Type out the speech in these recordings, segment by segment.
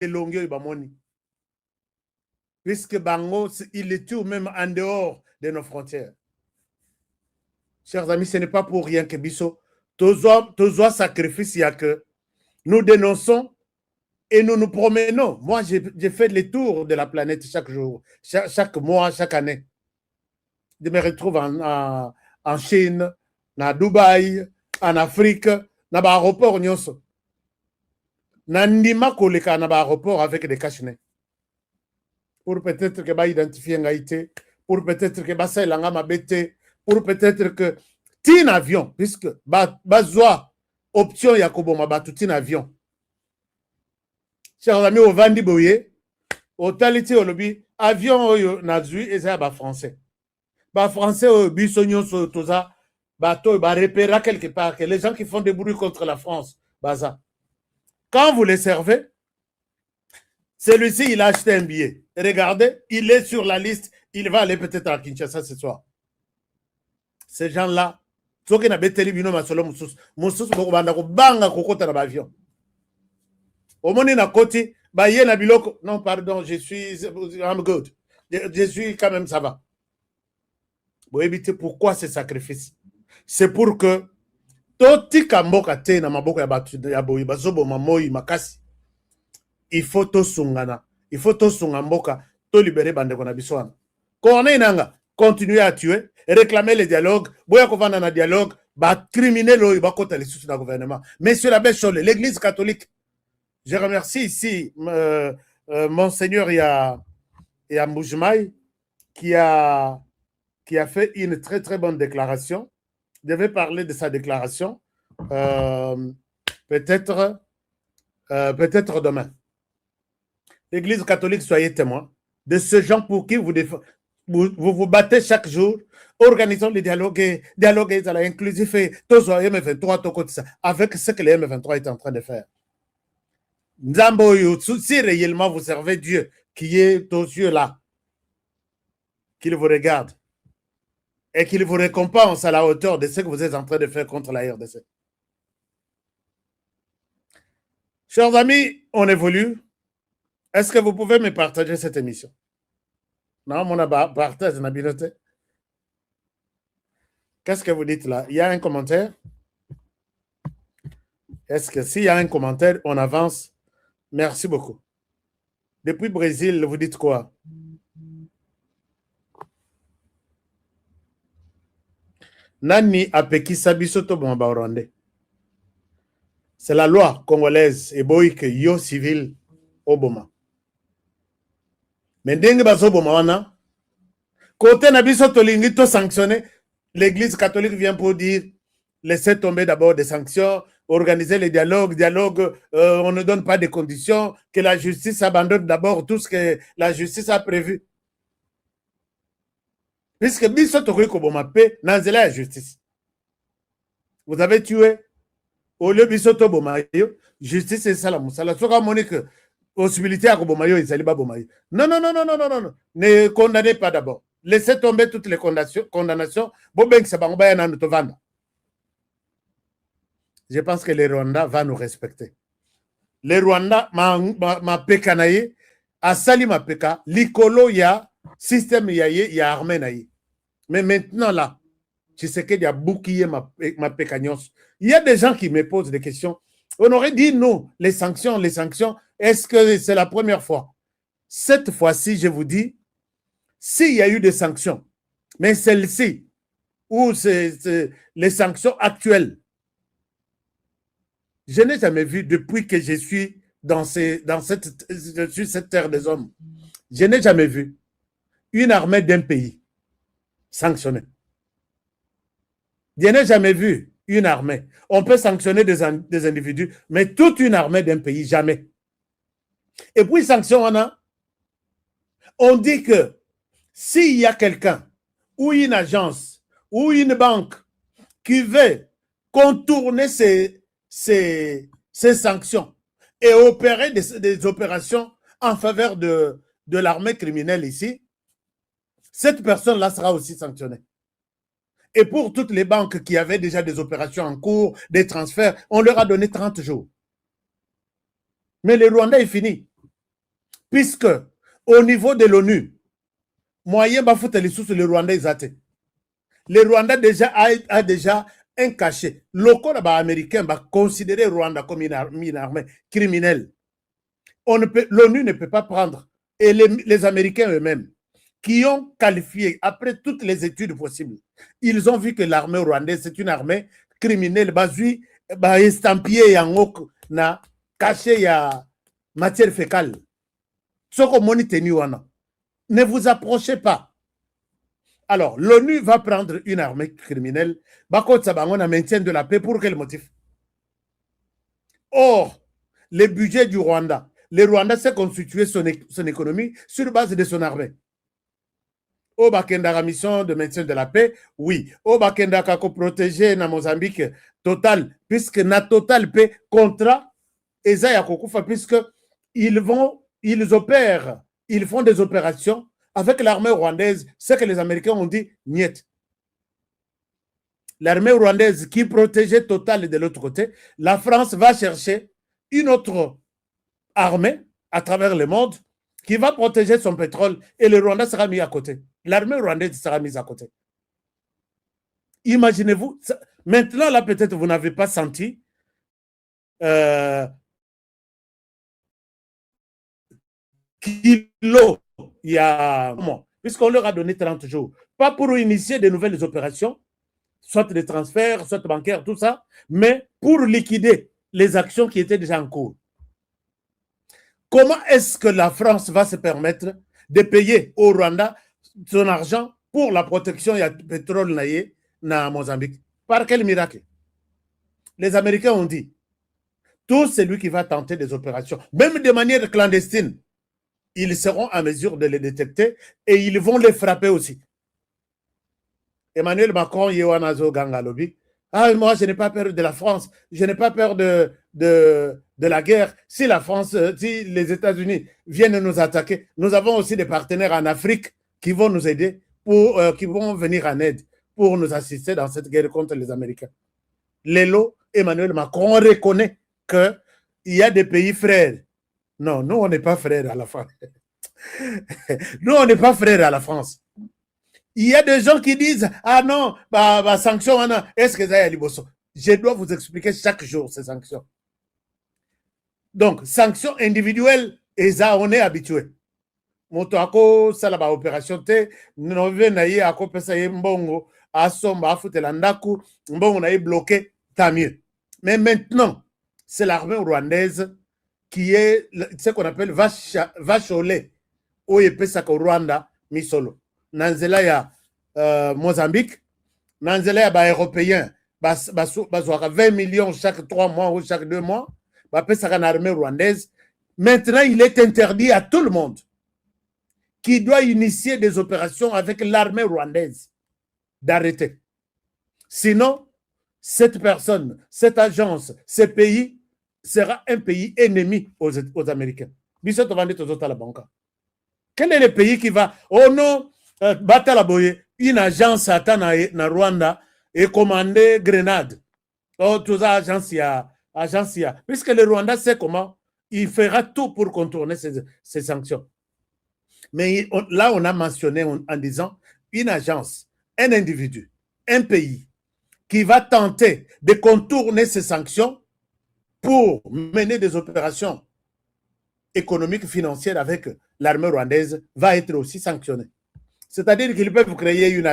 Elongio Ibamoni. Puisque Bango, il est tout même en dehors de nos frontières. Chers amis, ce n'est pas pour rien que Bisso, tous sacrifice, il y a que nous dénonçons et nous nous promenons. Moi, j'ai fait les tours de la planète chaque jour, chaque mois, chaque année. Je me retrouve en Chine, à Dubaï, en Afrique, dans l'aéroport. Nandima koleka na l'aéroport avec des cachenets. Pour peut-être que identifier Ngaïté, pour peut-être que ça langa mabete, pour peut-être que tin avion, puisque bazwa option yakobo mabatu tin avion. Chers amis, au Vandi Boye, au Taliti au lobby, avion oyo nazui et ça ba français. Ba français au bisognon so toza bateau ba repéra quelque part que les gens qui font des bruits contre la France, baza. Quand vous les servez, celui-ci, il a acheté un billet. Regardez, il est sur la liste. Il va aller peut-être à Kinshasa ce soir. Ces gens-là, ceux qui n'ont pas été bino masolo musus, musus banda ko banga kokota na avion. Au moment na koti, ba ye na biloko. Non, pardon, I'm good. Je suis quand même, ça va. Vous évitez pourquoi ce sacrifice. C'est pour que toti kamboka te na maboko ya batu ya boyi bazobo mamoi makasi. Il faut tout sungana. Il faut tout sungamboka. Tout libérer bandeko na biswana. Corneille nanga. Continuer à tuer. Réclamer le dialogue. Boya kovanda na dialogue. Ba criminel oyo ba kota les sous na gouvernement. Monsieur l'abbé Cholet, l'église catholique. Je remercie ici Monseigneur Yamboujmaï qui a fait une très très bonne déclaration. Je vais parler de sa déclaration. Peut-être demain. L'Église catholique, soyez témoins de ce gens pour qui vous battez chaque jour, organisons les dialogues inclusifs et tous M23 avec ce que les M23 est en train de faire. Si réellement vous servez Dieu qui est aux yeux là, qu'il vous regarde et qu'il vous récompense à la hauteur de ce que vous êtes en train de faire contre la RDC. Chers amis, on évolue. Est-ce que vous pouvez me partager cette émission? Non, mon partage na biloté. Qu'est-ce que vous dites là? Il y a un commentaire? Est-ce que s'il y a un commentaire, on avance? Merci beaucoup. Depuis Brésil, vous dites quoi? Nani apekisa biso to bon baorande. C'est la loi congolaise et boyke yo civil oboma. Mais ndenge bazoboma wana côté na biso tolingi to sanctionner, l'église catholique vient pour dire laissez tomber d'abord des sanctions, organiser les dialogues, on ne donne pas de conditions, que la justice abandonne d'abord tout ce que la justice a prévu. Puisque biso tokoki koboma pe na nzela ya justice. Vous avez tué au lieu biso to boma yo, justice et ça la musala. Soka monique possibilité à koboma yo ezali ba boma yo. Non. Ne condamnez pas d'abord. Laissez tomber toutes les condamnations. Je pense que les Rwandais vont nous respecter. Les Rwandais ma pekanaye asali ma peka likolo ya système ya armée naye. Mais maintenant là, tu sais qu'il y a bouclier ma pekagnos. Il y a des gens qui me posent des questions. On aurait dit non, les sanctions. Est-ce que c'est la première fois? Cette fois-ci, je vous dis, s'il y a eu des sanctions, mais celle-ci, ou c'est les sanctions actuelles, je n'ai jamais vu depuis que je suis dans cette terre des hommes, je n'ai jamais vu une armée d'un pays sanctionnée. Je n'ai jamais vu une armée. On peut sanctionner des individus, mais toute une armée d'un pays, jamais. Et puis, sanction, on dit que s'il y a quelqu'un, ou une agence, ou une banque qui veut contourner ces sanctions et opérer des opérations en faveur de l'armée criminelle ici, cette personne-là sera aussi sanctionnée. Et pour toutes les banques qui avaient déjà des opérations en cours, des transferts, on leur a donné 30 jours. Mais le Rwanda est fini. puisque au niveau de l'ONU, moyen bafoute les sous le Rwandais athées. Le Rwanda a déjà un cachet. Le corps américain va considérer le Rwanda comme une armée criminelle. L'ONU ne peut pas prendre, et les Américains eux-mêmes, qui ont qualifié, après toutes les études possibles, ils ont vu que l'armée rwandaise, c'est une armée criminelle, basée, estampillée en haut, na caché ya matière fécale. Ne vous approchez pas. Alors, l'ONU va prendre une armée criminelle, on a maintien de la paix, pour quel motif? Or, le budget du Rwanda, le Rwanda s'est constitué son économie sur base de son armée. Au Bakendaka mission de maintien de la paix, oui. Au Bakendaka protéger na Mozambique, Total, puisque na Total paix contrat, Ezaya Kokufa, puisque ils opèrent, ils font des opérations avec l'armée rwandaise, ce que les Américains ont dit, niet. L'armée rwandaise qui protégeait Total de l'autre côté, la France va chercher une autre armée à travers le monde qui va protéger son pétrole et le Rwanda sera mis à côté. L'armée rwandaise sera mise à côté. Imaginez-vous, maintenant là peut-être vous n'avez pas senti kilo, il y a puisqu'on leur a donné 30 jours, pas pour initier de nouvelles opérations, soit des transferts, soit bancaires, tout ça, mais pour liquider les actions qui étaient déjà en cours. Comment est-ce que la France va se permettre de payer au Rwanda son argent pour la protection du pétrole na Mozambique? Par quel miracle? Les Américains ont dit, tout celui qui va tenter des opérations, même de manière clandestine, ils seront en mesure de les détecter et ils vont les frapper aussi. Emmanuel Macron, Yewanazo Gangalobi, moi je n'ai pas peur de la France, je n'ai pas peur de la guerre. Si la France, si les États-Unis viennent nous attaquer, nous avons aussi des partenaires en Afrique qui vont nous aider, qui vont venir en aide pour nous assister dans cette guerre contre les Américains. Lélo, Emmanuel Macron reconnaît qu'il y a des pays frères. Non, nous on n'est pas frères à la France. Nous on n'est pas frères à la France. Il y a des gens qui disent, ah non, sanction, est-ce que ça y a liboso? Je dois vous expliquer chaque jour ces sanctions. Donc, sanctions individuelles, et ça, on est habitué. Moto ako salaba opération te, nove na ye ako pesa ye mbongo, asomba afutela ndaku, mbongo na ye bloqué, tant mieux. Mais maintenant, c'est l'armée rwandaise qui est ce qu'on appelle vache au lait, où il pesa au Rwanda, misolo. Nanzela ya Mozambique, nanzela ya ba européen, bazwaka 20 millions chaque 3 mois ou chaque 2 mois, bapesa une armée rwandaise. Maintenant, il est interdit à tout le monde qui doit initier des opérations avec l'armée rwandaise d'arrêter. Sinon, cette personne, cette agence, ce pays sera un pays ennemi aux Américains. Quel est le pays qui va, oh non, une agence à Rwanda et commander Grenade. Oh, tout ça, agence. Puisque le Rwanda sait comment, il fera tout pour contourner ces sanctions. Mais là, on a mentionné en disant une agence, un individu, un pays qui va tenter de contourner ces sanctions pour mener des opérations économiques, financières avec l'armée rwandaise va être aussi sanctionné. C'est-à-dire qu'ils peuvent créer une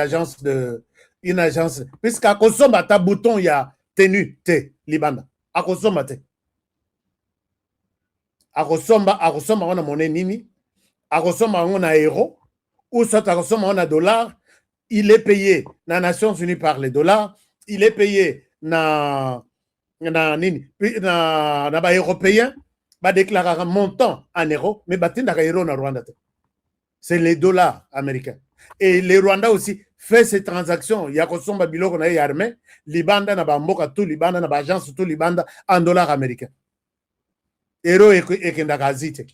agence, puisqu'à Kosomba, ta bouton, il y a tenu, te, Libanda. À Kosomba, te. À Kosomba, on a monnaie nini. À Kosomba, on a euro. Ou soit à Kosomba, on a dollar. Il est payé dans les Nations Unies par les dollars. Il est payé dans les Européens. Va déclarer un montant en euros, mais batin euro na Rwanda. C'est les dollars américains. Et les Rwandais aussi fait ces transactions. Il y a Kosomba Biloko na armée, Libanda na Bamboka, tout Libanda na agence, tout Libanda en dollars américains. Euro et Kendakazite.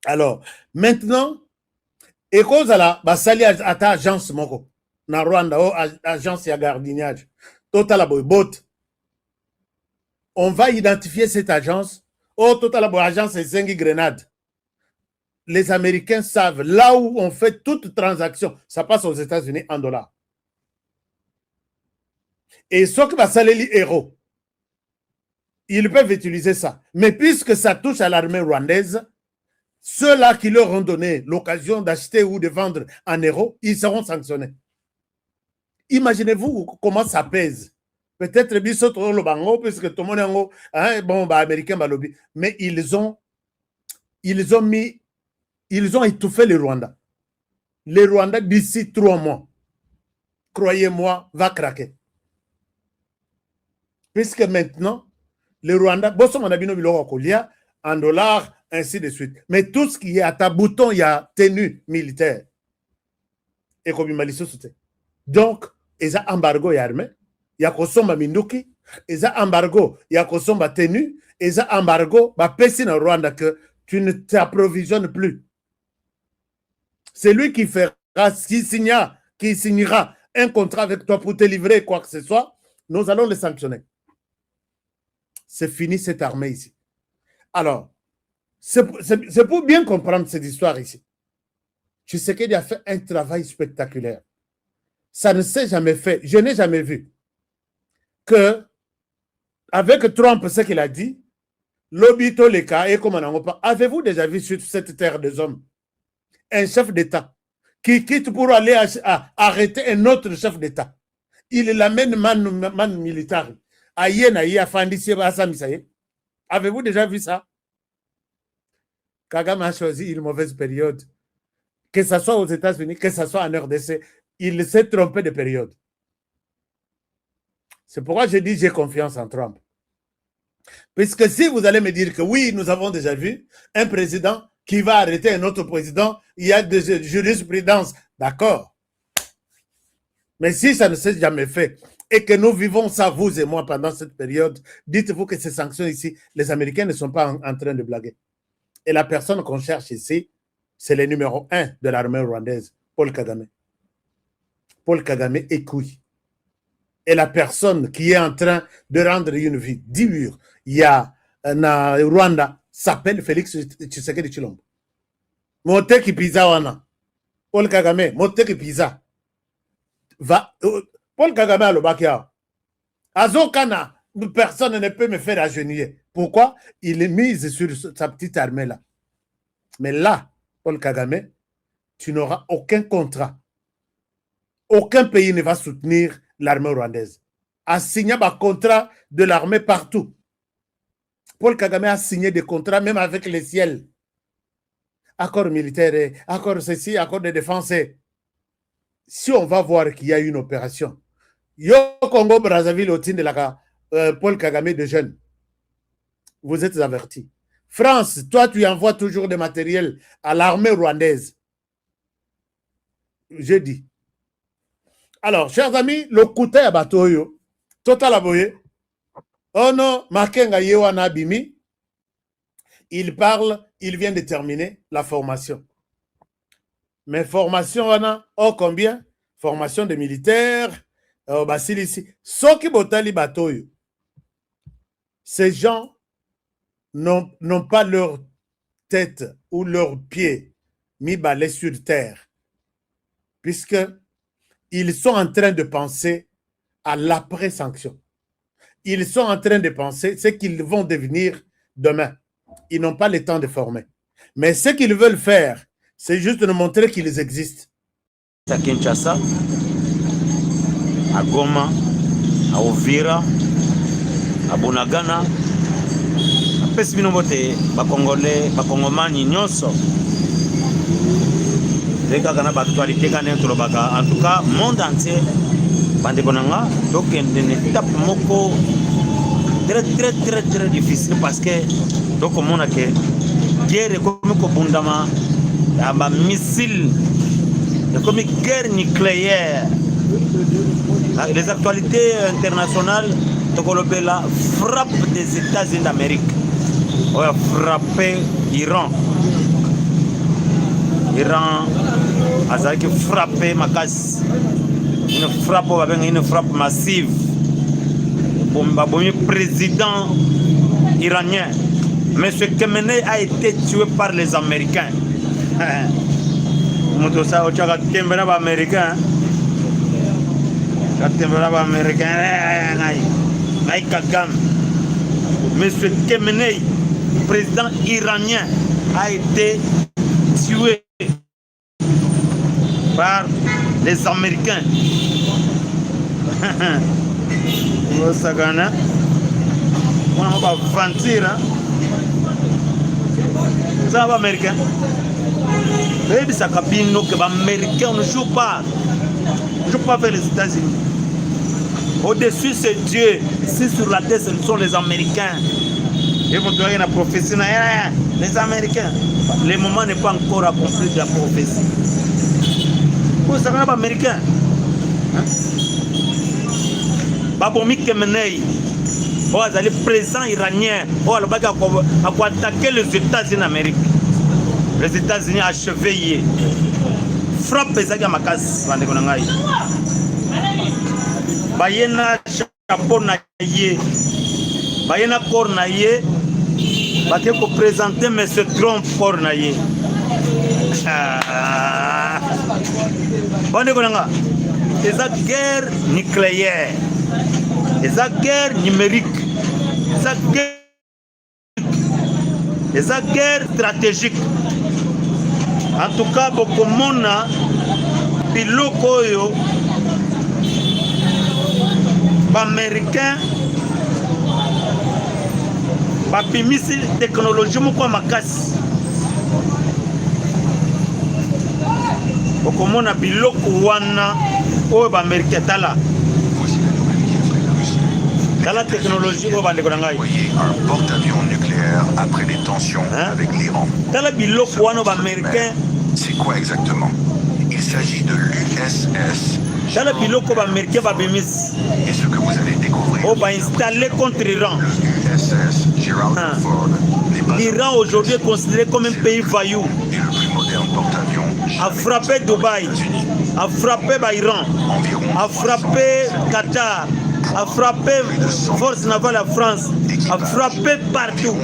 Alors, maintenant, et cause à la basali à ta agence moko na Rwanda, agence ya gardiennage, total bot. On va identifier cette agence. Oh, total agence c'est 5 grenades. les Américains savent, là où on fait toute transaction, ça passe aux États-Unis en dollars. Et ce qui va saler les héros, ils peuvent utiliser ça. Mais puisque ça touche à l'armée rwandaise, ceux-là qui leur ont donné l'occasion d'acheter ou de vendre en euros, ils seront sanctionnés. Imaginez-vous comment ça pèse. Peut-être bisotro le bango, puisque tout le monde est hein, bon, bah, américain, bah, lobby. Mais ils ont étouffé le Rwanda. Le Rwanda, d'ici 3 mois, croyez-moi, va craquer. Puisque maintenant, le Rwanda, en dollars, ainsi de suite. Mais tout ce qui est à ta bouton, il y a tenue militaire. Et comme il m'a dit, donc, il y a embargo et armée, il y a Kosomba Minduki, il y a embargo, il y a Kosomba tenue, il y a embargo, bah, pessin au Rwanda que tu ne t'approvisionnes plus. C'est lui qui fera, qui signera un contrat avec toi pour te livrer quoi que ce soit, nous allons le sanctionner. C'est fini cette armée ici. Alors, c'est pour bien comprendre cette histoire ici. Tshisekedi a fait un travail spectaculaire. Ça ne s'est jamais fait. Je n'ai jamais vu que, avec Trump, ce qu'il a dit, l'obito les cas et comme on pas. Avez-vous déjà vu sur cette terre des hommes un chef d'État qui quitte pour aller arrêter un autre chef d'État? Il l'amène man militaire. Avez-vous déjà vu ça? Kagame a choisi une mauvaise période. Que ce soit aux États-Unis, que ce soit en RDC, il s'est trompé de période. C'est pourquoi je dis j'ai confiance en Trump. Puisque si vous allez me dire que oui, nous avons déjà vu un président qui va arrêter un autre président, il y a des jurisprudences, d'accord. Mais si ça ne s'est jamais fait et que nous vivons ça, vous et moi, pendant cette période, dites-vous que ces sanctions ici, les Américains ne sont pas en train de blaguer. Et la personne qu'on cherche ici, c'est le numéro 1 de l'armée rwandaise, Paul Kagame. Paul Kagame est couille. Et la personne qui est en train de rendre une vie dure, il y a na Rwanda, s'appelle Félix Tshisekedi Tshilombo. Moteki pizza wana. Paul Kagame, Moteki pizza. Paul Kagame a le bakia. Azokana, personne ne peut me faire agenouiller. Pourquoi? Il est mis sur sa petite armée là. Mais là, Paul Kagame, tu n'auras aucun contrat. Aucun pays ne va soutenir l'armée rwandaise. A signé un contrat de l'armée partout. Paul Kagame a signé des contrats même avec le ciel. Accord militaire, accord ceci, accord de défense. Si on va voir qu'il y a une opération, Yo Congo Brazzaville au de la Paul Kagame de jeunes, vous êtes avertis. France, toi tu envoies toujours des matériels à l'armée rwandaise. Je dis. Alors, chers amis, le côté à Batoyo, total aboye. Oh non, Makenga Yewana Bimi, il parle, il vient de terminer la formation. Mais formation, on a, oh combien? Formation de militaires, Basilisi. Soki Botali Batoyo. Ces gens n'ont pas leur tête ou leurs pieds mis balais sur terre. Puisque ils sont en train de penser à l'après-sanction. Ils sont en train de penser ce qu'ils vont devenir demain. Ils n'ont pas le temps de former. Mais ce qu'ils veulent faire, c'est juste de montrer qu'ils existent. À Kinshasa, à Goma, à Uvira, à Bunagana, à Pesminobote, à Congolais, à Congomani, Nyonso. En tout cas, monde entier, donc une étape très difficile parce que donc on a que guerre comme Bundama, missile, comme guerre nucléaire, les actualités internationales, donc la frappe des États-Unis d'Amérique, on a frappé l'Iran. Iran a qui frappé Makas, une frappe massive pour le président iranien. M. Khamenei a été tué par les Américains. moto sa ochaka tembe na ba américain ka tembe na ba américain ngai Kagame. Monsieur Khamenei, président iranien, a été tué par les Américains. Sagana, on va mentir, hein? Ça va américain. Mais ça cabine que les Américains ne jouent pas. Ne jouent pas vers les États-Unis. Au-dessus c'est Dieu. Ici sur la terre ce sont les Américains. Et vous devez la prophétie. Les Américains. Le moment n'est pas encore accompli de la prophétie. Vous savez les Américains. Babomi Khamenei. Vous allez présent iranien. Vous allez attaquer les États-Unis d'Amérique. Les États-Unis achevé. Frappe les Agamakas. Bayena chapeau na ye. Bayena corps na ye. Bake ko présenter monsieur Trump corps na ye. Bande konanga. Eza guerre nucléaire. Eza guerre numérique. Eza guerre stratégique. En tout cas, bokomona biloko yo Américain bapimisi technologie moko makasi okomona biloko wana oyo baméricain tala technologie oyo bandeko na ngai un porte-avions nucléaire après les tensions avec l'Iran. Tala biloko wana baméricain c'est quoi exactement? Il s'agit de l'USS. Dans le biloko américain babimis. Et ce que vous allez découvrir. On va installer contre l'Iran. L'USS Gerald Ford n'est pas. L'Iran aujourd'hui est considéré comme un pays vaillou. Et le plus moderne porte-avions. A frappé Dubaï, a frappé l'Iran, a frappé Qatar, a frappé Force Navale à France, a frappé partout.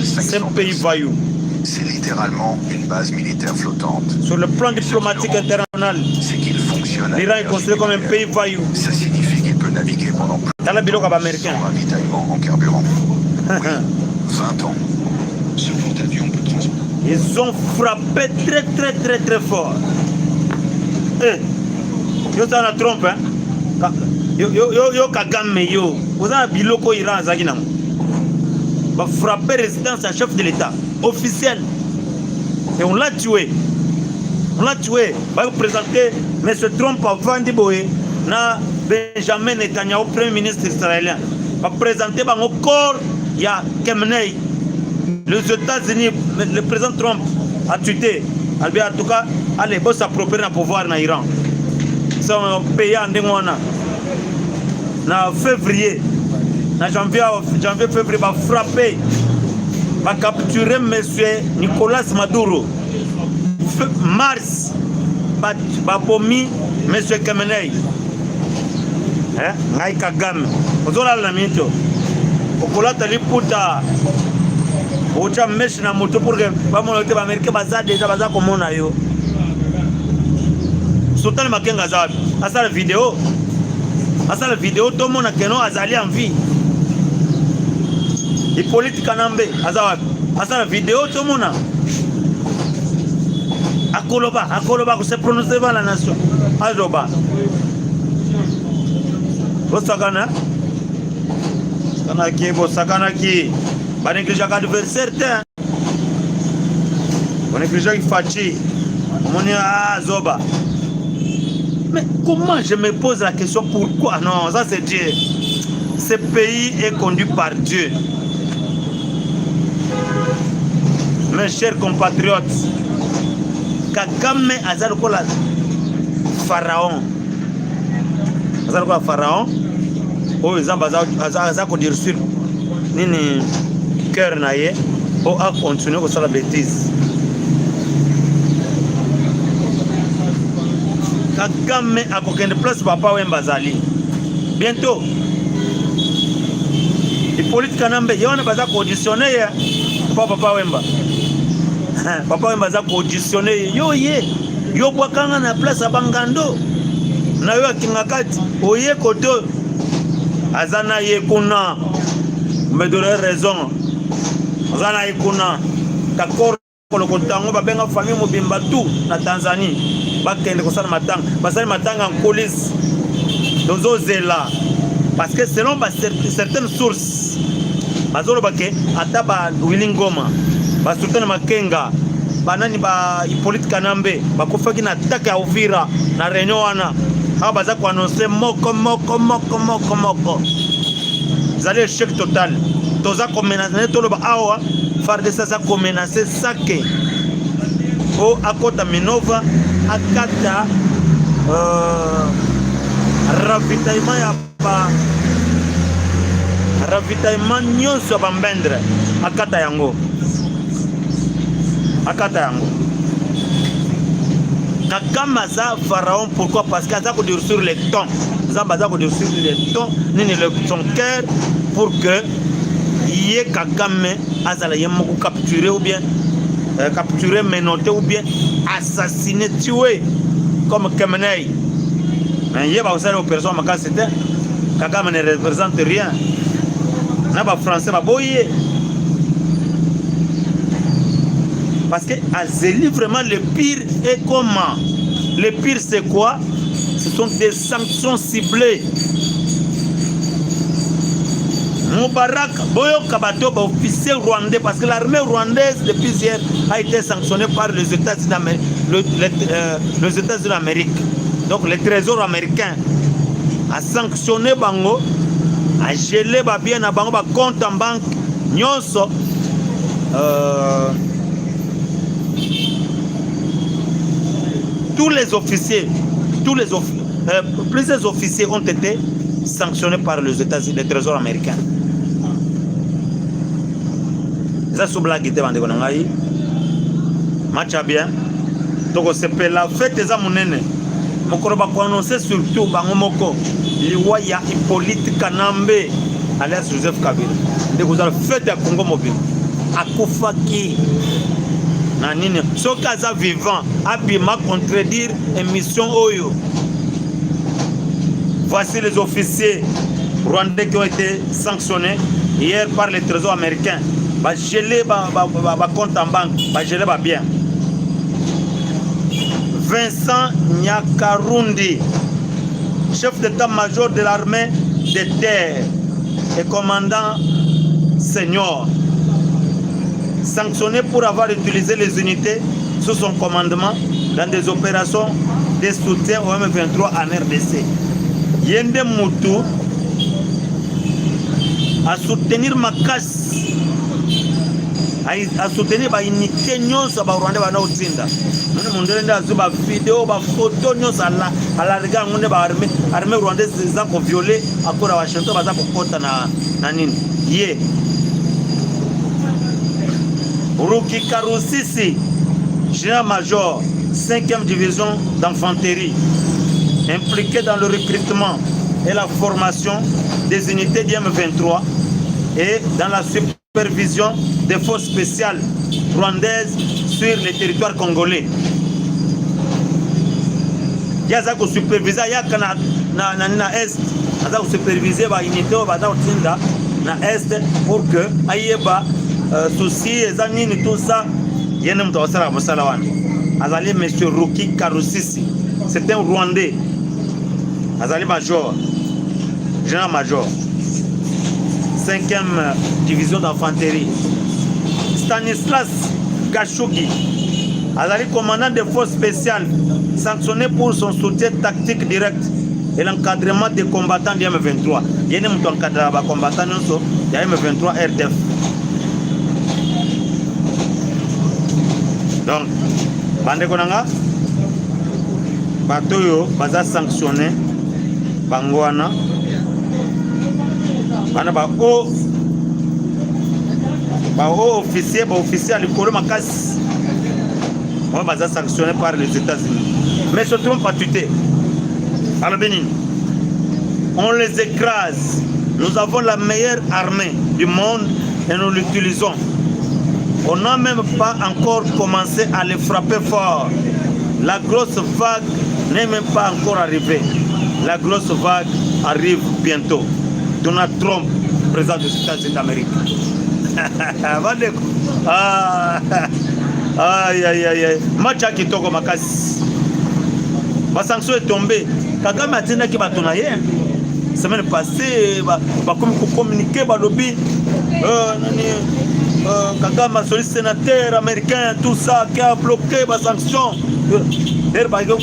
C'est un pays vaillou. C'est littéralement une base militaire flottante. Sur le plan diplomatique international, l'Iran est considéré comme un pays vaillou. Ça signifie qu'il peut naviguer pendant plus de temps sans ravitaillement en carburant. Oui, 20 ans. Ce porte-avions peut transporter. Ils ont frappé très fort. Yo ça na trompe hein. Yo Kagame yo. Vous avez biloko Iran zaginam. Va frapper résidence à chef de l'État officiel. Et on l'a tué. On l'a tué. Va présenter M. Trump à Vandiboé, na Benjamin Netanyahu, premier ministre israélien. Va présenter au corps, il y a Khamenei. Les États-Unis, le président Trump a tué. En tout cas, allez, il s'approprier le pouvoir en Iran. C'est un pays en Dengwana. En février, en janvier-février, va frapper, va capturer M. Nicolas Maduro. Mars, va bomber M. Khamenei. Ngai Kagame. Vous avez la minute. Vous avez puta. Vous avez mesh na moto pour que les Américains baza déjà baza comme on a yo. Sultan Makenga zabi. Asa la vidéo. Tout le monde a keno azali en vie. Et politique kanambe azawa. Asa la vidéo tout le monde a. Akoloba ko se prononcer devant la nation. Azoba. Bosakana. Sakana qui va négliger l'adversaire. On néglige qui fâché. On est à Zoba. Mais comment je me pose la question pourquoi? Non, ça c'est Dieu. Ce pays est conduit par Dieu. Mes chers compatriotes, Kagame azali kola pharaon. Azali kola pharaon. Oh, ils ont ko dire sur nini cœur na ye o a continuer ko sala bêtise. Kagame a kokende place papa Wemba zali. Bientôt. Et politique kanambe yona baza conditionner papa Wemba. papa baza auditionner yo ye yo bwakanga na place abangando na yo akinga kati oye koto azana ye kuna me donner raison azana ye kuna d'accord ko tango babenga famille mobimba tout na Tanzanie bakende kosala matanga basali matanga en coulisses dozo zela parce que selon certaines sources bazolo bake ataba Wilingoma basutana makenga banani ba Hippolyte Kanambe bakufaki na attaque ya Uvira na réunion wana aba baza ko annoncer moko zali échec total toza ko menacer toloba awa FARDC za ko menacer sake o akota Minova akata ravitaillement ya pa ravitaillement nyonso bambendre akata yango Kagame za pharaon. Pourquoi? Parce qu'il a dire sur les tons. Zabaza ko dire sur les tons nini son cœur pour que yé Kagame azala yemoko capturer ou bien capturer, menotter ou bien assassiner, tuer comme Kemenei. Mais il y a aussi l'opération Maka, c'était Kagame ne représente rien. N'a pas français, pas boyer. Parce que Azeli, vraiment, le pire est comment? Le pire, c'est quoi? Ce sont des sanctions ciblées. Moubarak, Boyo Kabato, officier rwandais, parce que l'armée rwandaise, depuis hier, a été sanctionnée par les États-Unis d'Amérique. Donc, le trésor américain a sanctionné Bango, a gelé bien à Bango, compte en banque, Nyonso. Tous les officiers, plusieurs officiers ont été sanctionnés par les États-Unis, le trésor américain. Ça sous blague était bandé konangai. Match bien. Donc c'est la fête des amunene. Mokoro ba ko annoncer surtout bango moko liwa ya Hippolyte Kanambe alias Joseph Kabila. De ko za fête ya Congo mobile. Akufaki. Nanine sokaza vivant abima contredire émission Oyo. Voici les officiers rwandais qui ont été sanctionnés hier par le trésor américain. Ba gelé ba compte en banque, ba gelé ba bien. Vincent Nyakarundi, chef d'état-major de l'armée de terre et commandant senior, sanctionné pour avoir utilisé les unités sous son commandement dans des opérations de soutien au M23 en RDC. Yende Moutou à soutenir Makas, à soutenir ba unité nyonso ba Rwanda bana utinda. None mundele ndazuba vidéo ba photo nyonso à la regard ngonde ba armée rwandaise za ko violer akora wa chanto baza ko kota na nini. Ye Ruki Karusisi, général-major, 5e division d'infanterie, impliqué dans le recrutement et la formation des unités du M23 et dans la supervision des forces spéciales rwandaises sur le territoire congolais. Il y a ça qui supervise, il y a na Est, il y a superviser les unités na Est pour que Ayeba souci et tout ça, il y a un Azali monsieur Ruki Karusisi, c'est un Rwandais. Azali major, général-major, 5e division d'infanterie. Stanislas Gashugi, Azali commandant des forces spéciales, sanctionné pour son soutien tactique direct et l'encadrement des combattants du M23. Il y a un encadrement des combattants du M23 RDF. Donc, bande konanga batoyo baza sanctionné bangwana bana ba officier à l'école makasi on baza sanctionné par les États-Unis. Mais ce trompe pas tuté. Alors Bénin, on les écrase. Nous avons la meilleure armée du monde et nous l'utilisons. On n'a même pas encore commencé à les frapper fort. La grosse vague n'est même pas encore arrivée. La grosse vague arrive bientôt. Donald Trump, président des États-Unis d'Amérique. Aïe, aïe, aïe. Match qui toko makasi. Ma sanction est tombée. Kagame a dit qu'il va tourner. Semaine passée, comme communiquer, lobby. Kagame a sollicité sénateur américain, tout ça, qui a bloqué ma sanction. D'ailleurs,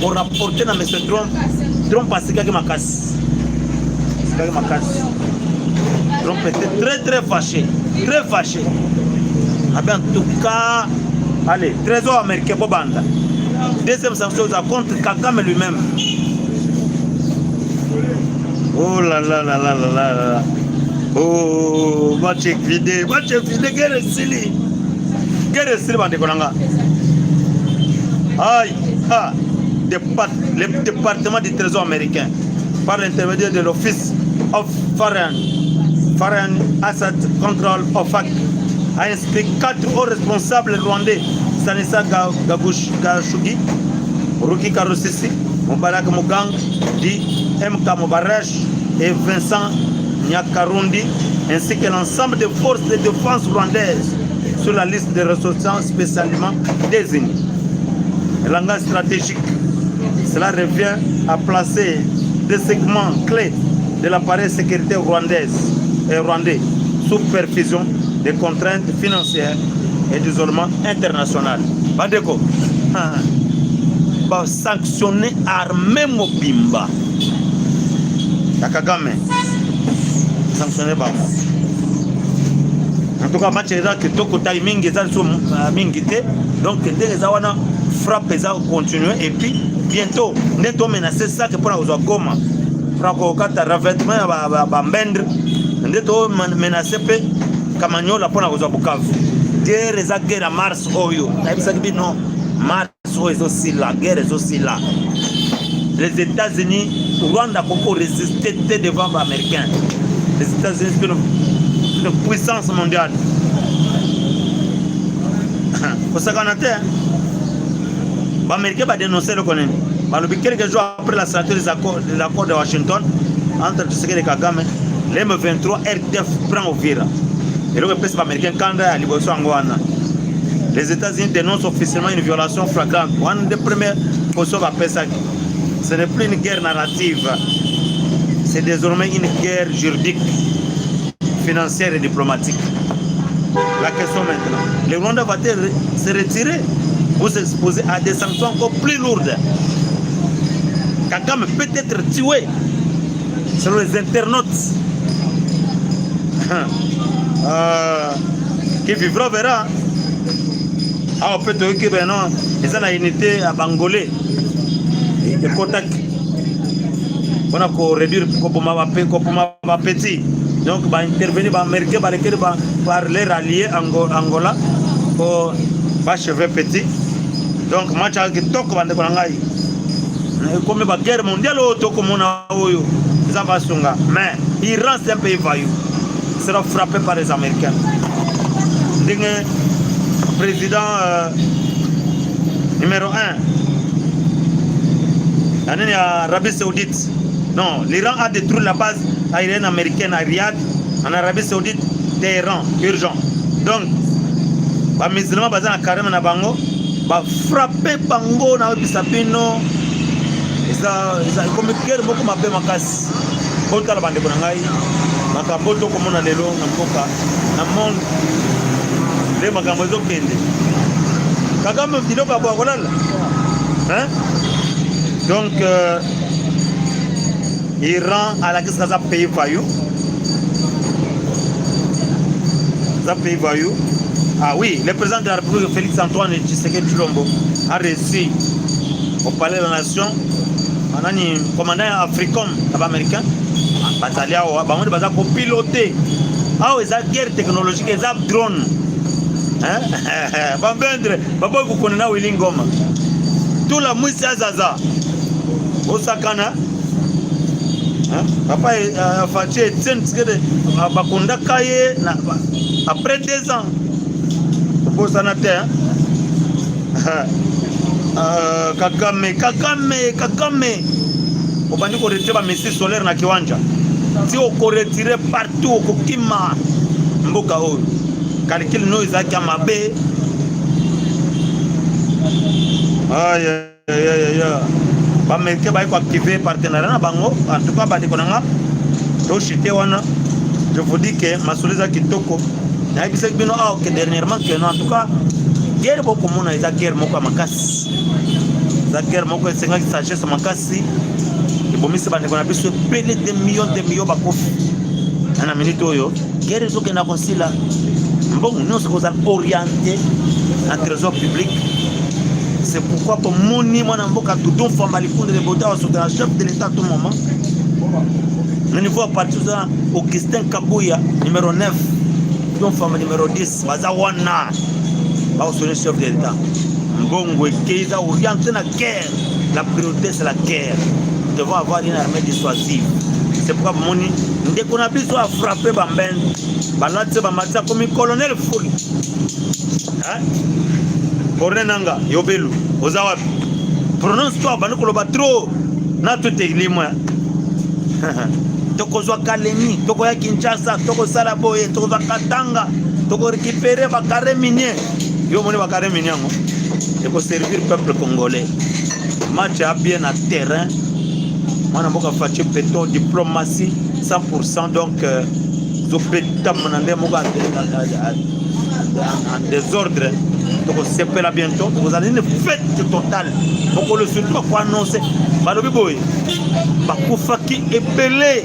on rapportait à M. Trump. Trump a dit qu'il m'a cassé. Trump était très très fâché. Très fâché. En tout cas, allez, trésor américain, Bobanda. Deuxième sanction contre Kagame lui-même. Oh là là là là là là. Oh, match vidé, guerre sili. Guerre sili, bande konanga. Aïe, ah, le département du trésor américain, par l'intermédiaire de l'Office of Foreign Asset Control OFAC, a inscrit 4 hauts responsables rwandais, Sanessa Gashugi, Ruki Karosisi, Mubarak Mugang, Di MK Mubarash et Vincent Nyakarundi, ainsi que l'ensemble des forces de défense rwandaises sur la liste des ressortissants spécialement désignés. Le langage stratégique, cela revient à placer des segments clés de l'appareil sécuritaire rwandais sous perfusion des contraintes financières et d'isolement international. Badeko, sanctionner armée Mobimba. Kagame, sanctionner Baba. En tout cas, match est là que tout le timing est là sur Mingité. Donc, dès que ça va frapper, ça va continuer. Et puis, bientôt, nous sommes menacés ça que pour nous Goma. Pour que le revêtement va bendre. Nous sommes menacés comme nous pour nous Bukavu. Guerre est la guerre à Mars. Non, Mars est aussi là. Guerre est aussi là. Les États-Unis, Rwanda a résisté devant les Américains. Les États-Unis, c'est une puissance mondiale. Pour ça qu'on a fait, les Américains vont dénoncer le Congo. Quelques jours après la signature de l'accord de Washington entre Tshisekedi et Kagame, l'M23 RDF prend au vira. Et le président américain Kanda à Liboso Angoana. Les États-Unis dénoncent officiellement une violation flagrante. Une des premières positions va faire ça. Ce n'est plus une guerre narrative, c'est désormais une guerre juridique, financière et diplomatique. La question maintenant, le Rwanda va se retirer ou s'exposer à des sanctions encore plus lourdes. Kagame peut être tué selon les internautes. Qui vivra verra. Ah, on peut te dire que ben non, ils ont la unité à Bangolais. Et contact. On a réduire le petit. Donc, on va intervenir, on va américain, par les alliés Angola pour achever petit. Donc, match avec Toko, comme la guerre mondiale, ça va songa. Mais l'Iran, c'est un pays vaillou. Il sera frappé par les Américains. Le président numéro 1, l'Arabie Saoudite. Non, l'Iran a détruit la base aérienne américaine à Riyad, en Arabie Saoudite, Téhéran, urgent. Donc, les musulmans basés en carême na bango, va frapper bango na bisapino. Ça comme guerre beaucoup m'a fait ma casse. Bota la bande konangai, makaboto comme on a lelo na mboka, na monde. Les makambo zo kende. Kagame biloko ba kolala. Hein? Donc Iran à la question ça pays vaillou. Ça pays vaillou. Ah oui, le président de la République Félix Antoine Tshisekedi Tshilombo a reçu au palais de la Nation un commandant africain américain, batalia au bamonde baza ko piloter. Ah oui, ça guerre technologique, ça drone. Hein? Bambendre, babo ko konena wilingoma. Tout la mwisi azaza. Osakana. Papa a fait Etienne Tshisekedi bakunda kaye après 2 ans. bosana te Kagame obandi ko retire ba message solaire na kiwanja ti oko retire partout okokima mboka oyo calcul no ezaki ya mabe bamericain bayi koactive partenariat na bango en tout cas bandeko na nga toshite wana je vous dis que masolo eza kitoko nayebisaki bino awa ke dernièrement que en tout cas guerre bokomona eza guerre moko ya makasi eza guerre moko esengaki sagesse makasi ebomisi bandeko na biso ebele de millions bakofi na minute oyo guerre ezokenda kosila mbongo nyonso kozala orienté na trésor public. C'est pourquoi pour moni mwana mboka Doudou Famba Likunde de Bota wa chef de l'état à tout moment. Le niveau à partir de Augustin Kabouya numéro 9, Doudou Famba numéro 10, Bazawana va au chef de l'état. Mbongo Keiza orienté la guerre. La priorité c'est la guerre. Nous devons avoir une armée dissuasive. C'est pourquoi moni dès qu'on a besoin de frapper Bamben, Balatse Bamatia comme colonel foule. Hein? Korenanga yobelu ozawapi prononce toi banoko loba trop na tout églimo toko zwa Kalemi toko ya Kinshasa toko sala boye toko zwa Katanga toko récupérer ba carré minier yo moni ba carré minier ngo et pour servir peuple congolais match a bien à terrain mwana mboka fachi péton diplomatie 100% donc zopeta manande moka en désordre. Donc c'est là bientôt. Vous allez une fête totale. Pourquoi le surtout pas quoi annoncer. Balobi boy. Bakufaki est belé.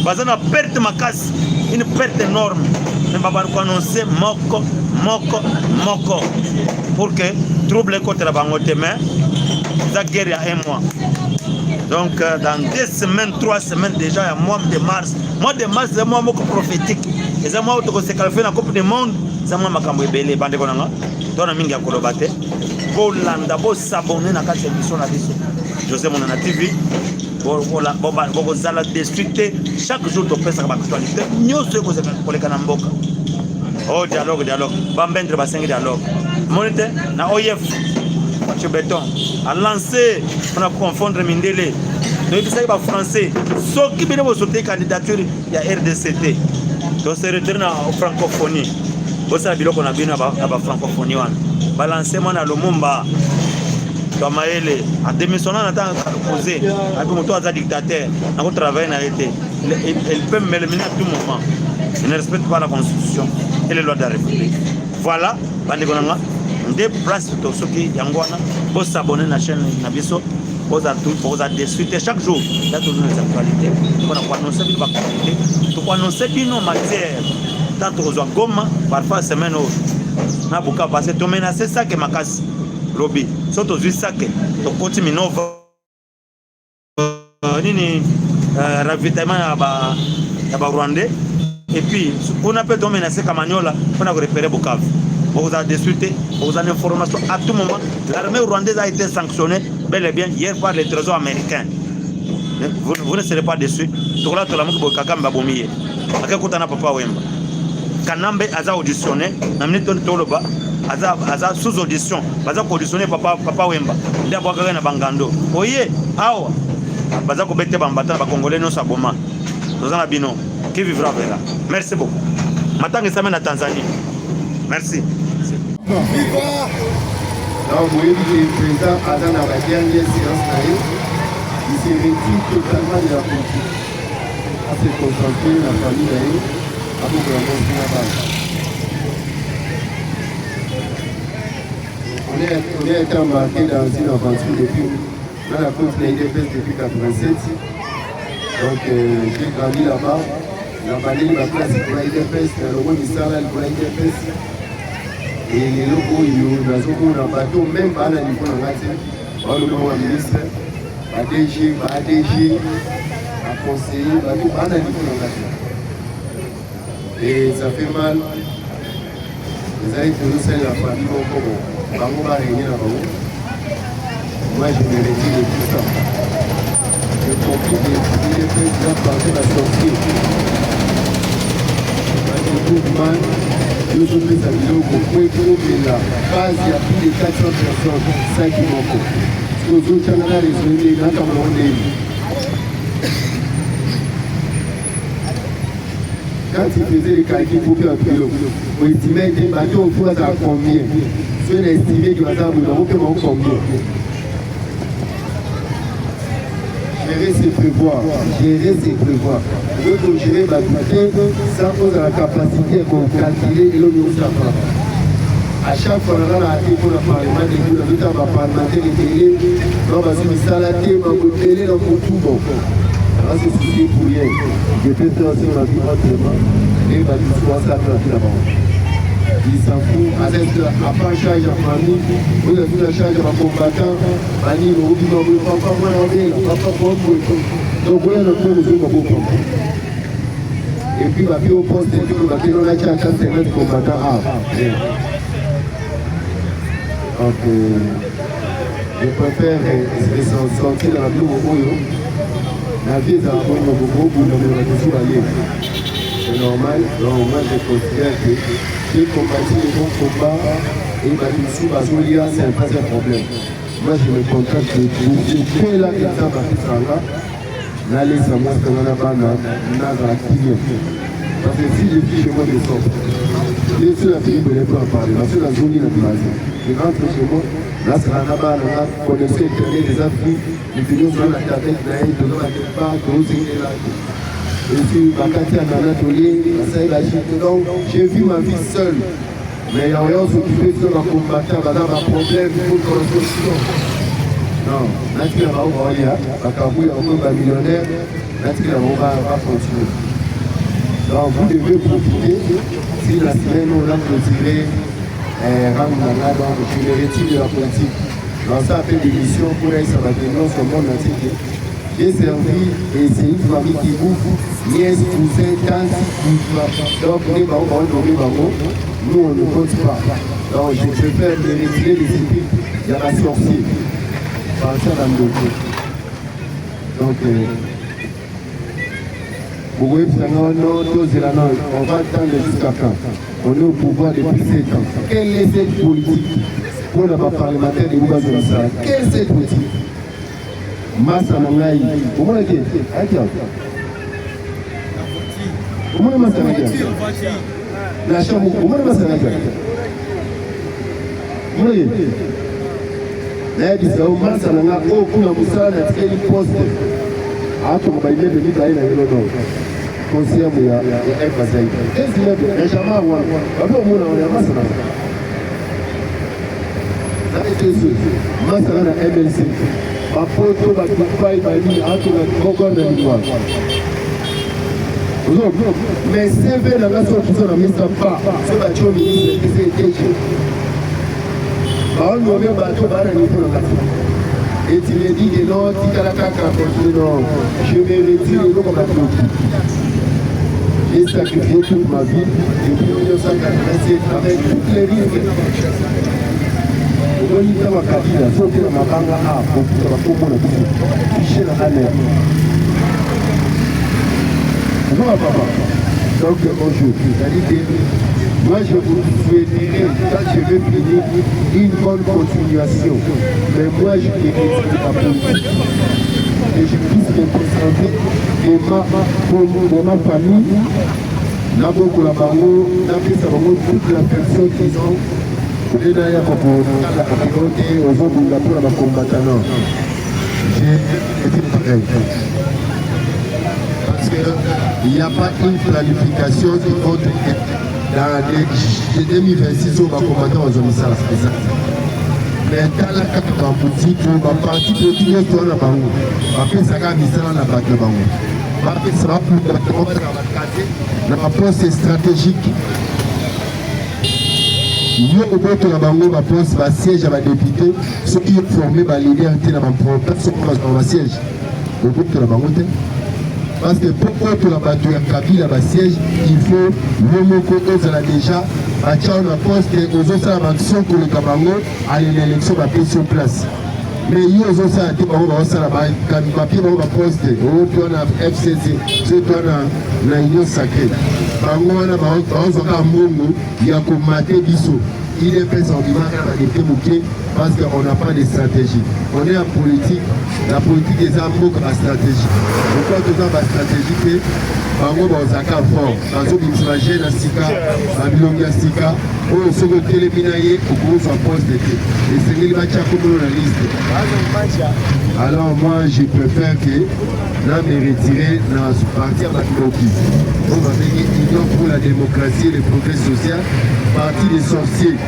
Bazana perte ma casse. Une perte énorme. Mais baba quoi annoncer moko. Pour que trouble contre la bangote mais ça guerre il y a un mois. Donc dans 2 semaines, 3 semaines déjà, il y a mois de mars. Mois de mars, c'est un mois prophétique. Et c'est un mois où se qualifie dans la Coupe du Monde. C'est un mois où je suis bande konanga. Dans la mingi ya kolobate. Bo landa, bo s'abonner dans cette émission là dessus. José Monana TV. Bo zala destructe chaque jour to pesa ba actualité. Nyoso ko zeka koleka na mboka. Oh dialogue. Bambendre ba 5 dialogue. Monite na OIF. Mathieu Béton a lancé on a confondre Mindele. Nous disons pas français. Ce qui vient de sauter candidature il y a RDCT. Donc c'est retourné en francophonie. Vous savez bien qu'on a bien à la francophonie. Balancer moi dans le Lumumba. Tomaele a démissionné en tant que posé. A comme toi dictateur. On travaille na été. Il peut m'éliminer à tout moment. Il ne respecte pas la constitution et les lois de la République. Voilà, bandekonanga. Des places de ceux qui yangwana pour s'abonner à la chaîne Nabiso pour discuter chaque jour là toutes les actualités pour annoncer une actualité pour annoncer une matière tant que Goma parfois semaine où na buka passer to menacer ça que makasi lobby surtout juste ça que to koti minova nini ravitaillement ya ba Rwandais et puis on appelle to menacer Kamanyola pour récupérer Bukavu. Vous avez discuté, vous avez information à tout moment. L'armée rwandaise a été sanctionnée bel et bien hier par les trésors américains. Vous ne serez pas déçus. Tout là, tout le monde qui a babomié. Avec quoi t'as papa Wemba. Kanambe a auditionné, n'a mis ton toloba, a sous audition, a auditionné papa Wemba. Il a boire na bangando. Voyez, awa, baza ko bete bambata ba congolais non saboma. Nous en abino. Qui vivra avec là. Merci beaucoup. Matanga ça mène à Tanzanie. Merci. Donc, vous voyez que le président attend dans la dernière séance, il s'est retire totalement de la politique. À se concentrer dans la famille d'ailleurs, à vous rencontrer la base. On est été embarqué dans une aventure depuis, dans la côte de l'IDPS depuis 1987. Donc, j'ai grandi là-bas. La banane ma classe pour l'IDPS, dans le rôle du salaire pour l'IDPS. Et les locaux, ils ont un bateau, même pas à la niveau de la ministre, à DG, à conseiller, bateau, pas à la niveau de la et ça fait mal. Les aïeux de nous, c'est la famille, on va réunir là-bas. Moi, je me retire de tout ça. Je confie que les présidents partent à sortir. mouvement, nous sommes les amis pour la base, il y a plus de 400 personnes, 5 Moko. Nous avons résolu dans le monde. Quand il faisait les calculs pour faire un pilote, on estimait des bateaux au four à combien? Ceux qui estimaient que madame, nous avons combien? Gérer, c'est prévoir. Gérer, c'est prévoir. Donc, pour gérer ma budget, ça pose la capacité de calculer et l'on ne pas. À chaque fois, on a été pour le Parlement, on a été parlementaire et télé, on va se salader, on va télé, on va tout bon. Alors, c'est souci pour rien. Je peux faire aussi ma vie autrement et ma vie soit ça là-bas. Il s'en fout, à part charge en famille, vous avez tout la charge en combattant, Mani, le rubis, le papa, moi, papa, donc voilà le point où je me prends. Et puis, ma vie au poste, et puis, ma vie, on a déjà 4 combattants. Donc, je préfère sortir dans la vie au bout. La vie est à beaucoup pour nous. C'est normal, donc moi je considère que j'ai combattu les bons combats et c'est un vrai problème. Moi je me contente de tout. Je fais là l'exemple à Kisanga, n'allez sans moi que l'on a pas n'a activé. Parce que si je suis chez moi de sort, je suis la fille de l'époque à parler, parce que la zone est la je rentre chez moi, là c'est la naba, on a connexion internet des Afriques, les vidéos sur la tête, de la tête pas, de là. Et puis, Bakati en Anatolie, donc j'ai vu ma vie seule. Mais il y a rien s'occuper de ma combattant, madame a problème, il faut qu'on se non, Nathalie va ouvrir, Bakabou est encore un millionnaire, Nathalie va continuer. Donc vous devez profiter, si la semaine on a clôturé, Ramana, donc je me retire de la politique. Donc ça a fait des missions pour aller sur la dénonce au monde entier. J'ai servi et c'est une famille qui bouffe, nièce, cousin, tante, donc nous on ne compte pas. Donc je préfère me retirer des équipes, il y a la sorcier. Pensez à la mdoku. Donc, on va attendre jusqu'à quand? On est au pouvoir depuis 7 ans. Quelle est cette politique pour le parlementaire de Boubazosa? Quelle est cette politique? Massa Nangaï, comment est-ce comment est-ce la chambre, comment est-ce Massa Nanga, oh, pour la Moussa, la télé poste. Ah, tu vas y mettre le livre à l'île. Conseiller, il y a un bazar. Qu'est-ce qu'il y a? Il y a jamais à voir. D'abord, on a Massa Nanga. Ça a été sûr. Massa Nanga, MLC. Ma photo va couper, ma vie, à tout le coco de l'Ivoire. Mais CV, la nation, tout ça, ne mise pas. Ce bateau, ministre, qui s'est déchiré. Par le bateau, va aller pour la nation. Et tu me dis que non, tu as la caca, non, je vais retirer le comme la clôture. J'ai sacrifié toute ma vie depuis 1987 avec toutes les risques. On y va à Kabila, sauf que ma banque a pour la ficher la mer. Bonjour papa. Donc bonjour. Moi je vous souhaiterais, quand je vais finir, une bonne continuation. Mais moi je mérite la politique. Et je puisse me présenter de ma famille. N'a beaucoup la bango, n'a plus sa bango, toute la personne qui ont. Et d'ailleurs, pour la communauté, aux autres, on a pour la combattant. J'ai été prêt. Parce qu'il n'y a pas une planification de votre dans 2026, on va combattre aux homicides. Mais dans la carte de boutique, on va partir de tout le monde dans la banque. Après, ça va mise dans la batte de banque. Après, ça va pour la poste stratégique. Nous, au bout de la banque, ma poste va siège à ma députée, ceux qui ont formé ma leader dans ma province, ma siège. Au bout de la banque. Parce que pourquoi pour la bateau à Kabila va siège, il faut le côté là déjà, à Tchao la poste et aux autres actions pour le Kabango, à l'élection va payer sur place. mais il y a aussi un type de papier pour poster au tour de FCC, c'est toi la union sacrée. Par contre, on a un monde qui a combattu Bissot. Il est fait son dimanche parce qu'on n'a pas de stratégie. On est en politique, la politique des amours à stratégie. Pourquoi tout ça va stratégie que bango bazaka fort, bazo bimisa jeune na sika, babilongi ya sika, oyo soko telemina ye okuza poste de thé. Et c'est qu'il va tchako dans la liste. Alors moi je préfère que là me retirer dans ce parti à Batiloki. On va venir Union pour la démocratie et le progrès social, parti des sorciers.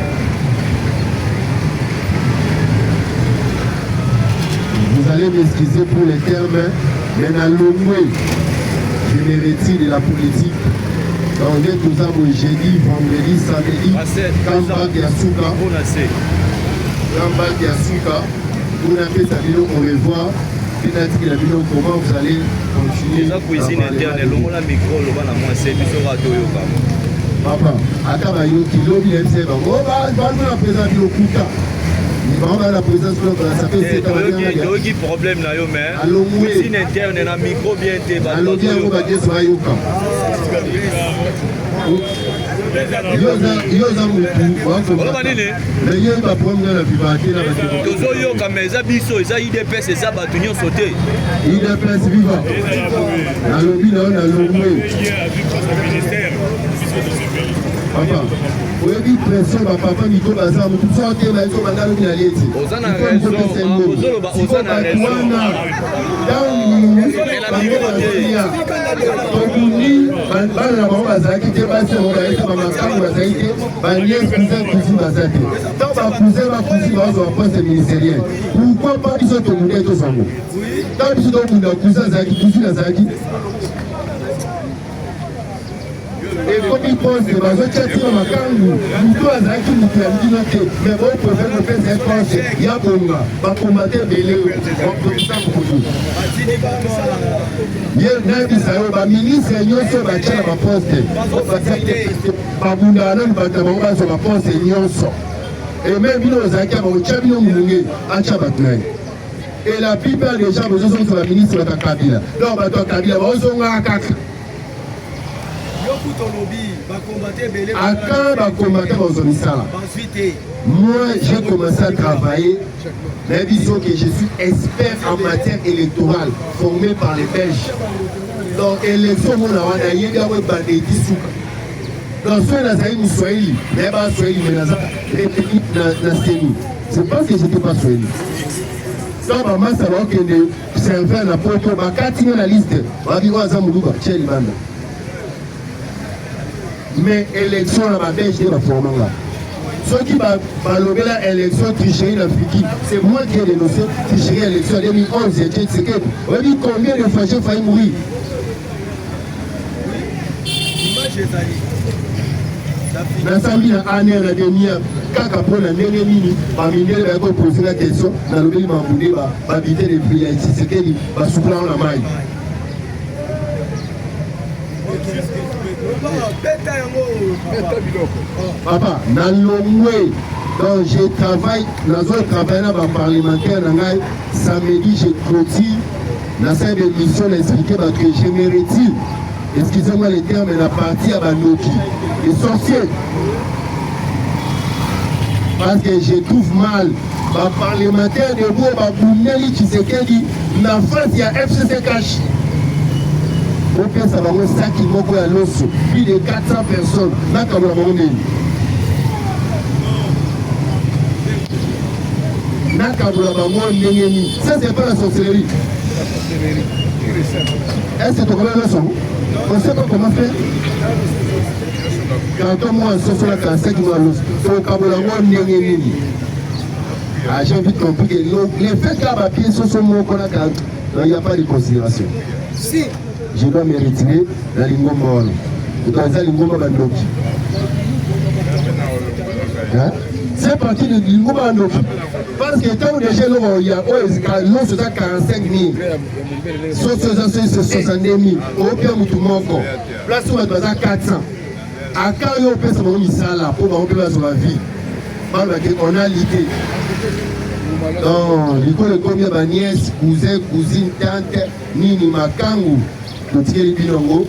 Vous allez m'excuser pour les termes, mais dans le mot, je me retire de la politique. Donc, on est tout ça jeudi, vendredi, samedi, Kamba Kiasuka. Kamba Kiasuka. Vous avez fait sa vidéo, on va voir. Comment vous allez continuer à cuisine interne, le micro, le bana moi c'est du radio yoka. Papa, akaba yoki lobi MC ba. Oh ba na présence du Okuta. Il va la présence de ça fait c'est qui problème là yo mais cuisine interne na micro bien té ba. Allo bien ko ba desa yoka. Yoza mutu wako mais yo ba problème la vivante là parce que tozo yo ka meza biso eza IDPS eza batu nyo sauté IDPS viva na lobi na lomwe papa oyebi pression ba papa miko baza mutu sote ba eso bandalo ni aleti ozana raison ozoloba ozana raison bana bango bazalaki te basi yango bayesa bamakambo bazali te banies cousin baza te tant bakusin bazwa poste ministériel pourquoi pas biso tomunde tozango tant biso tokunda cousin azalaki ekomi poste bazotyatima makangu mutu azalaki mutu ya mbino te mais boprefere kopesa poste ya bonga bakombate ebele okudu ye nayebisa yo baministre nyonso batya na baposte babundaka nani bato bango bazwa baposte nyonso eme bino ozalaki ya bakotya bino molunge atya bato na ye et la plupart des gens bozosongisa baministre bata kabila donc bato ya kabila bazongaka kaka moi j'ai commencé à travailler mais disons que je suis expert en matière électorale formé par les Belges donc élection on a yebi awe bandeti suka donc soit nazali muswahili mais pas swahili mais nazali na seni c'est parce que j'étais pas swahili donc maman ça va que de servir na poto bakati na liste babi waza muluba tcheli banda. Mais élection là, belge de la forme là. Ceux qui balobé la élection tricherie l'Afrique, c'est moi qui ai dénoncé tricherie élection 2011. C'est que on dit combien de fois j'ai failli mourir. L'Assemblée a année la dernière, quand après la dernière minute, parmi les gens qui posent la question, dans le pays Mamboudé, va habiter les prières, c'est qu'il va souffler la maille. Papa, dans l'omwe, donc je travaille dans un travail parlementaire, samedi je clôture dans cette émission d'expliquer parce que je me retire, excusez-moi les termes, la partie à Banoki, les sorciers. Parce que je trouve mal, les parlementaires de Boubou, qui se dit, la face il y a FCC cash. Au pire, ça va avoir 5 km à l'osso, plus de 400 personnes. Là, comme la monnaie. Ça, c'est pas la sorcellerie. Est-ce que tu connais le son? On ne sait pas comment faire. Quand on moi, on se fait la 5 km à l'osso. Donc, quand on j'ai envie de comprendre que les faits là, papier, ce sont mon qu'on a il n'y a pas de considération. Si. Je dois me retirer la lingomba. La lingomba bandoki. C'est parti de lingomba bandoki. Parce que quand les gens il y a 45 000, 62 000, au pire, tout le monde. Place où on a 400. À quand on peut se faire ça là pour qu'on peut sur la vie. On a l'idée. Non, l'école combien ma nièce, cousin, cousine, tante, nini makangu. Totikeli binongo.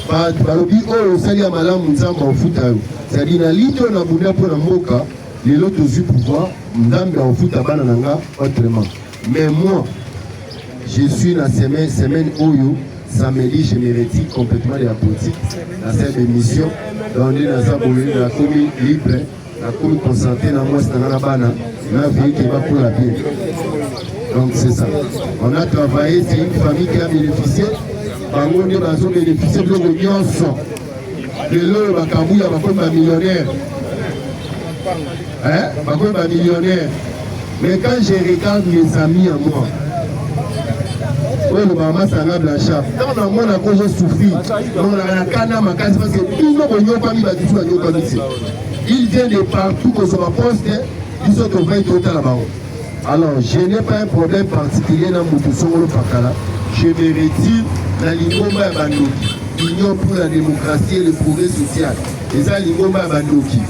Balobi oyo sali ya malamu nzamba ofuta yo. C'est-à-dire na lito na bunda po na mboka, lelo tozui pouvoir, nzambe ofuta bana nanga autrement. Mais moi, je suis la semaine oyo, samedi, je me retire complètement de la politique, dans cette émission, dans la commune libre, la commune concentrée dans moi, c'est dans la bana, la vie qui va pour la vie. Donc c'est ça. On a travaillé, c'est une famille qui a bénéficié. Bango ne bazo bénéficier de l'union. Le lot bakabouya bakoma millionnaire. Hein? Bakoma millionnaire. Mais quand je regarde mes amis à moi, oui, le maman Sanga Blanchard, quand on a cause souffrir, on a un canard ma case parce que tout le monde n'a pas mis la discussion. Il vient de partout que sur ma poste, ils sont au 20 total là-bas. Alors, je n'ai pas un problème particulier dans mon solo Pakala. Je me retire dans l'Ingomba Bandoki, l'Union pour la démocratie et le progrès social. Et ça, l'Ingomba Bandoki.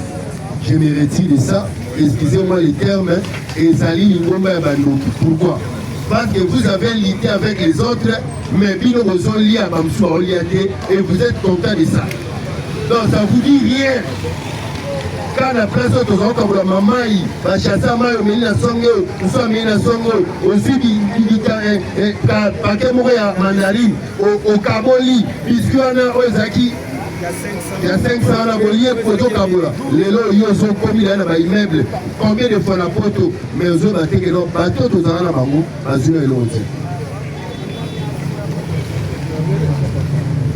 Je me retire de ça, excusez-moi les termes, et ça, l'Ingomba Bandoki. Pourquoi? Parce que vous avez lutté avec les autres, mais Bino vous ont lié à Bamsoua Oliaté, et vous êtes content de ça. Donc, ça vous dit rien. Quand la presse est comme la maman, la chasse à maille, la songe, nous sommes la songe, aussi du paquet mourir à mandarine, au Kaboli, puisqu'il y en a aux acquis. Il y a 500 ans, il y a pour tout Kabola. Les lots, ils ont commis là, dans immeuble. Combien de fois la poteau, mais ils ont battu que l'on bateau, tous en a bangou, à une et l'autre.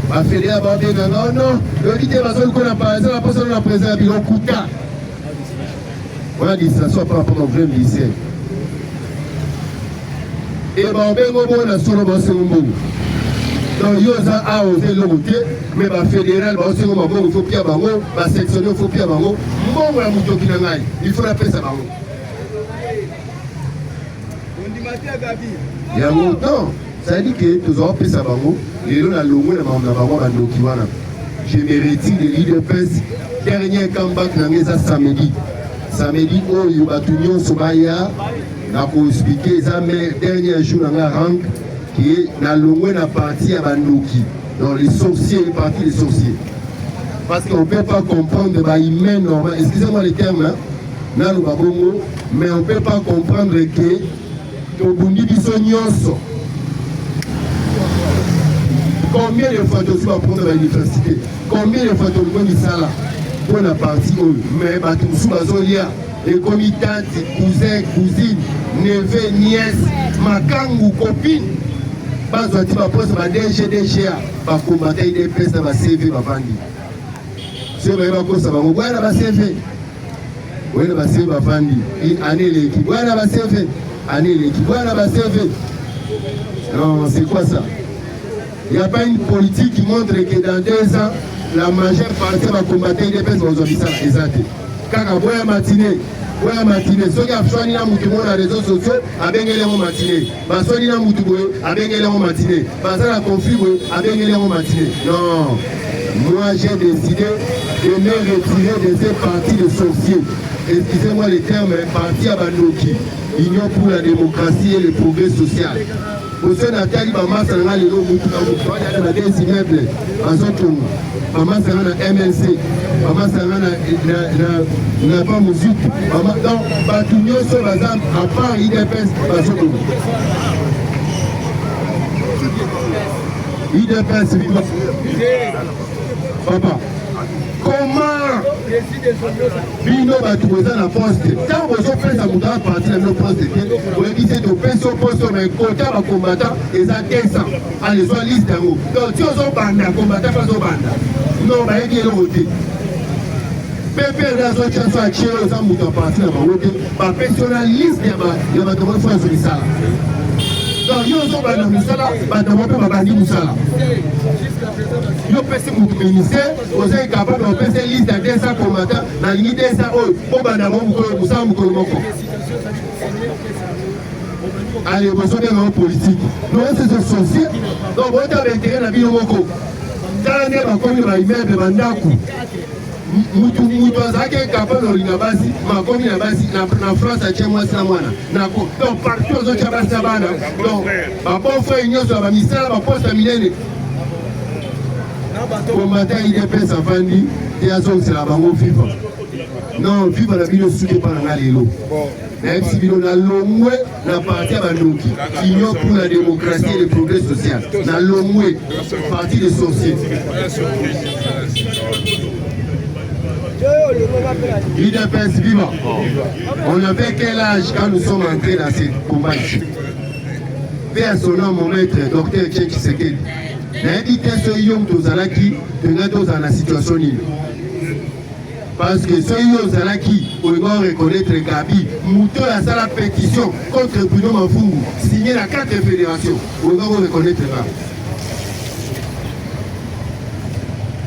Ma fédé a bandé, non, non, le dit que la qu'on a parlé, la personne a présent, il a coûté. On a dit ça, soit par rapport au vrai lycée. Et ben, on a sur le bon seconde. Donc, il y a osé le routier, mais la fédérale, il faut bien bango, la section, il faut bien bango. Il faut la paix à bango. Il y a longtemps, ça dit que nous avons paix à bango, et nous avons l'ongou de bango à Nokiwana. Je me retire de l'IDPS, dernier comeback dans samedi. Samedi, il y a Batunion Sobaya, nous expliqué le dernier jour dans la rang. Qui est dans le la partie à Bandoki, dans les sorciers, les parties des sorciers. Parce qu'on ne peut pas comprendre, excusez-moi les termes, hein, mais on ne peut pas comprendre que Tobundi Bissonioso, combien de fois tu vas prendre à l'université, combien de fois tu vas prendre ça là, pour la partie, mais tu vas les comitantes, cousins, cousines, neveux, nièces, makangu, copines. Pas de type de ma DGA, pas combattre des pièces dans ma CV, ma famille. C'est vrai que ça va me voir dans ma CV. Oui, dans ma CV, ma famille. Année l'équipe. Voilà dans ma CV. Année l'équipe. Voilà dans ma CV. Non, c'est quoi ça? Il n'y a pas une politique qui montre que dans 2 ans, la majeure partie va combattre des pièces dans les exact. Quand on voit la matinée, ceux qui ont choisi la moutou dans les réseaux sociaux, avec les matinée. Parce que la moutou avec les matinée. Parce que la conflit avec les matinée. Non. Moi, j'ai décidé de me retirer de ces partis de sorciers. Excusez-moi les termes, parti à Bandoki. Union pour la démocratie et le progrès social. Pour ceux Nathalie, maman, ça n'a pas les lots, il y a des immeubles. En sorte, maman, ça n'a pas MLC. Maman, ça n'a pas musique. Maman, donc, Batunion, ce bazar, à part IDPS, IDPS, papa. Comment Bino Batouza la poste. Quand vous offrez à Mouda partir de nos postes, vous évitez de penser au poste, mais côté à combattant, et ça 15 ans. Allez, soit liste à vous. Donc, si on banda, combattant pas au banda. Non, bah, il y a le côté. Pépé, la société à Tchéro, ça Mouda partir de ma côté. Par personnaliste, il y a ma demande de faire ça. Donc, ils ont banda Moussala, banda Moussala, banda Moussala. Yo pesi mutu ministère, vous êtes capable de passer liste de 200 combattants, dans l'unité 200 pour Banamo Moussa Moukolomoko. Allez, vous êtes en politique. Nous, c'est ce sorcier. Donc, vous êtes avec l'intérêt de la vie de Moko. Quand on est dans le immeuble de Bandakou, mutu azalaki incapable olinga basi makomi na basi na France atie mwasi na mwana donc partout ozotia basi na bana donc bapofrere nyonso ya bamisala baposta minene komata idps afandi te azongisela bango fifa non fifa na bino suki epa na nga lelo nayebisi bino nalongwe na parti ya bandoki union pour la démocratie et le progrès social nalongwe parti de sorcier IDPS viva. On avait quel âge quand nous sommes entrés dans ce combat ici? Vers son nom, mon maître, docteur Tchèque Sekeli. N'invitez ce yom tozalaki, tenez-nous dans la situation nil. Parce que ce yom tozalaki, on va reconnaître Gabi, Mouto a sa la pétition contre Bruno Mafungu, signé la 4 fédérations. On va reconnaître Gabi.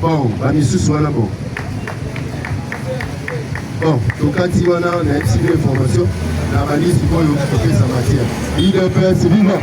Bon, Bamisou soit là bon. Bon, donc quand il y a une information, la valise qui va occuper sa matière. IDPS viva.